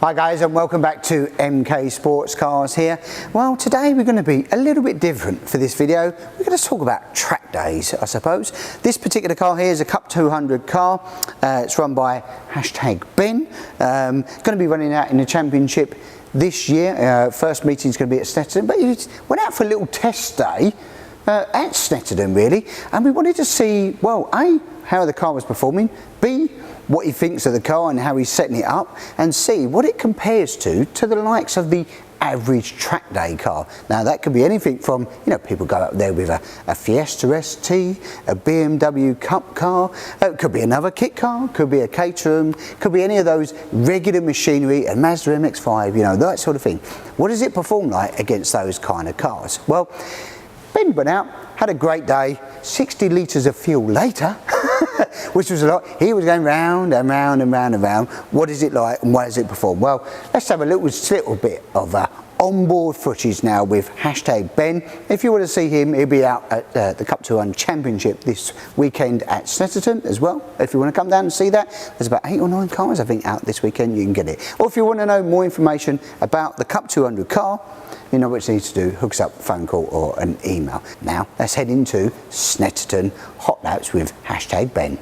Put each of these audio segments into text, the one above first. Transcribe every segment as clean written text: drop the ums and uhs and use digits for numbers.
Hi guys, and welcome back to MK Sportscars here. Well, today we're going to be a little bit different for this video. We're going to talk about track days, I suppose. This particular car here is a Cup 200 car. It's run by #Ben. Going to be running out in the championship this year. First meeting is going to be at Snetterton, but he went out for a little test day at Snetterton really, and we wanted to see, well, A, how the car was performing, B, what he thinks of the car and how he's setting it up, and C, what it compares to the likes of the average track day car. Now that could be anything from, you know, people go up there with a Fiesta ST, a BMW Cup car, it could be another kit car, could be a Caterham, could be any of those regular machinery, a Mazda MX-5, you know, that sort of thing. What does it perform like against those kind of cars? Well, Ben went out, had a great day, 60 litres of fuel later, which was a lot. He was going round and round and round and round. What is it like and why does it perform? Well, let's have a little bit of onboard footage now with #Ben. If you want to see him, he'll be out at the Cup 200 Championship this weekend at Snetterton as well. If you want to come down and see that, there's about 8 or 9 cars I think out this weekend, you can get it. Or if you want to know more information about the Cup 200 car, you know what you need to do, hook us up, phone call or an email. Now let's head into Snetterton Hotlaps with #Ben.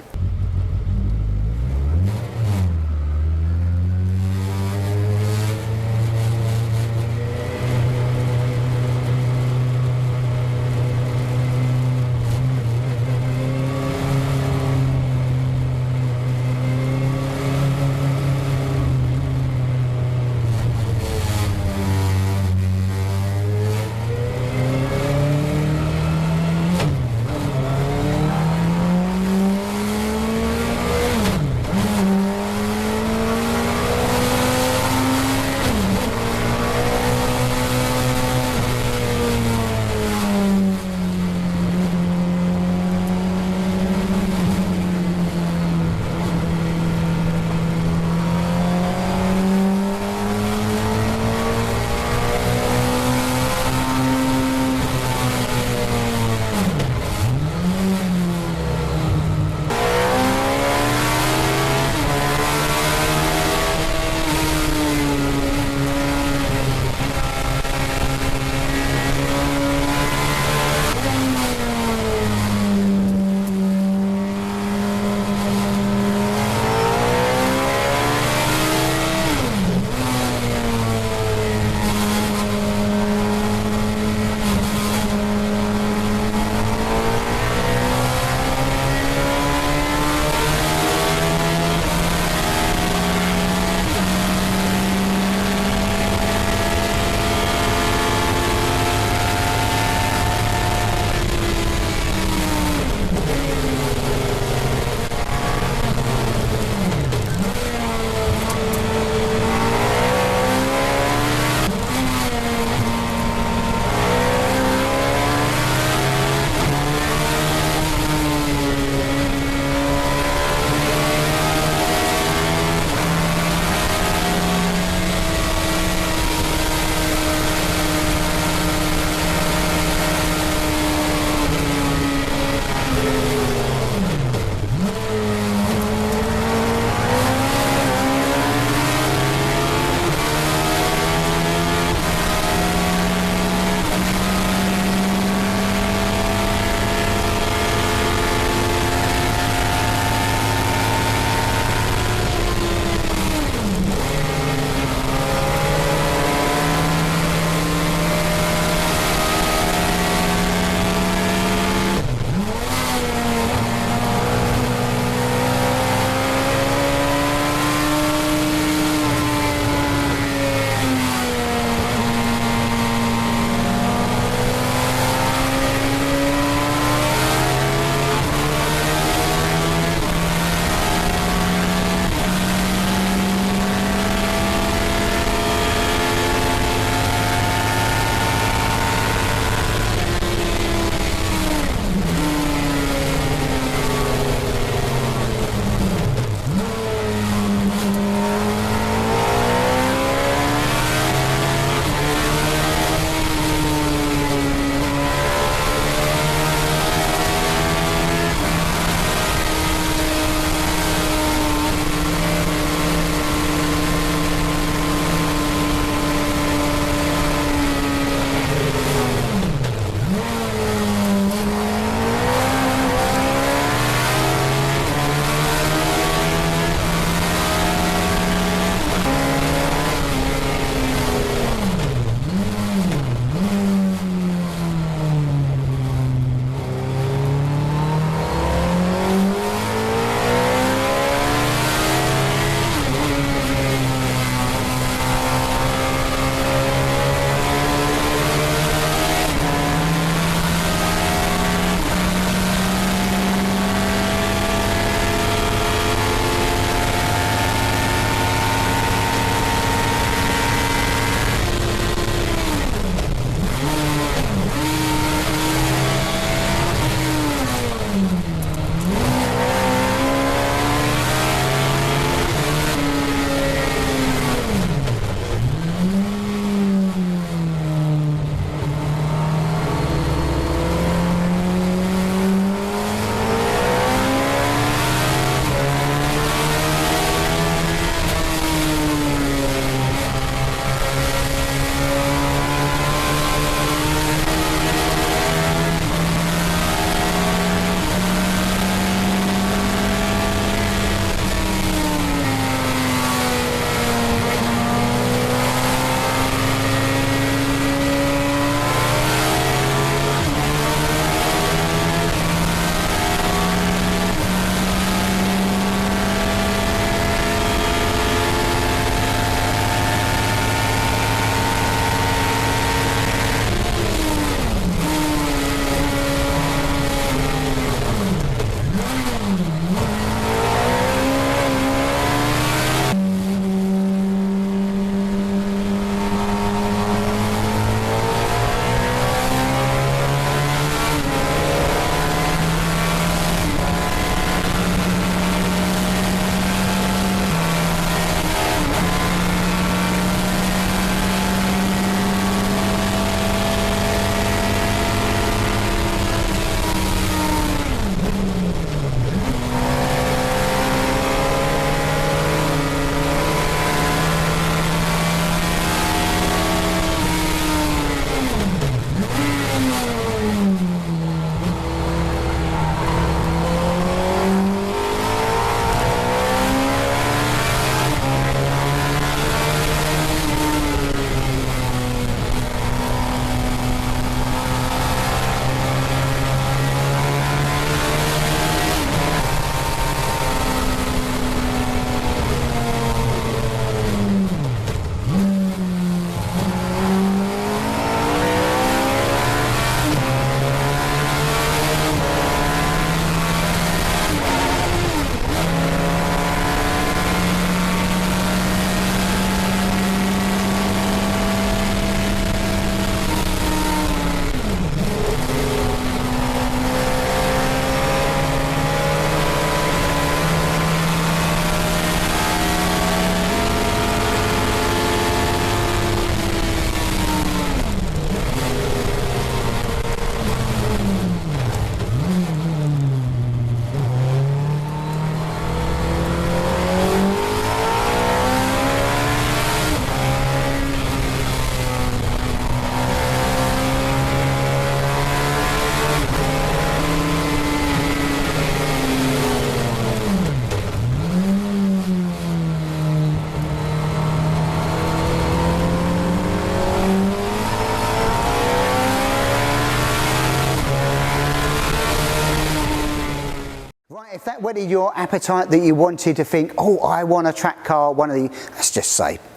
If that whetted your appetite that you wanted to think, oh, I want a track car, one of the,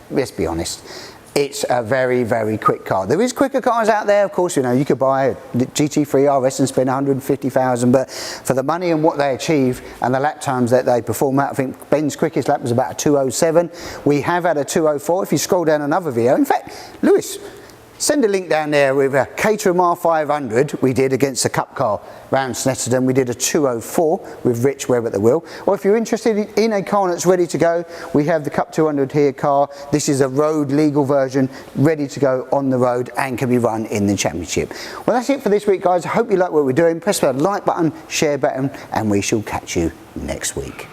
let's be honest, it's a very, very quick car. There is quicker cars out there, of course, you know, you could buy a GT3 RS and spend 150,000, but for the money and what they achieve and the lap times that they perform at, I think Ben's quickest lap was about a 207. We have had a 204. If you scroll down another video, in fact, Lewis, send a link down there with a Caterham R500 we did against a cup car round Snetterton. We did a 204 with Rich Webb at the wheel. Or if you're interested in a car that's ready to go, we have the Cup 200 here car. This is a road legal version, ready to go on the road and can be run in the championship. Well, that's it for this week, guys. I hope you like what we're doing. Press the like button, share button, and we shall catch you next week.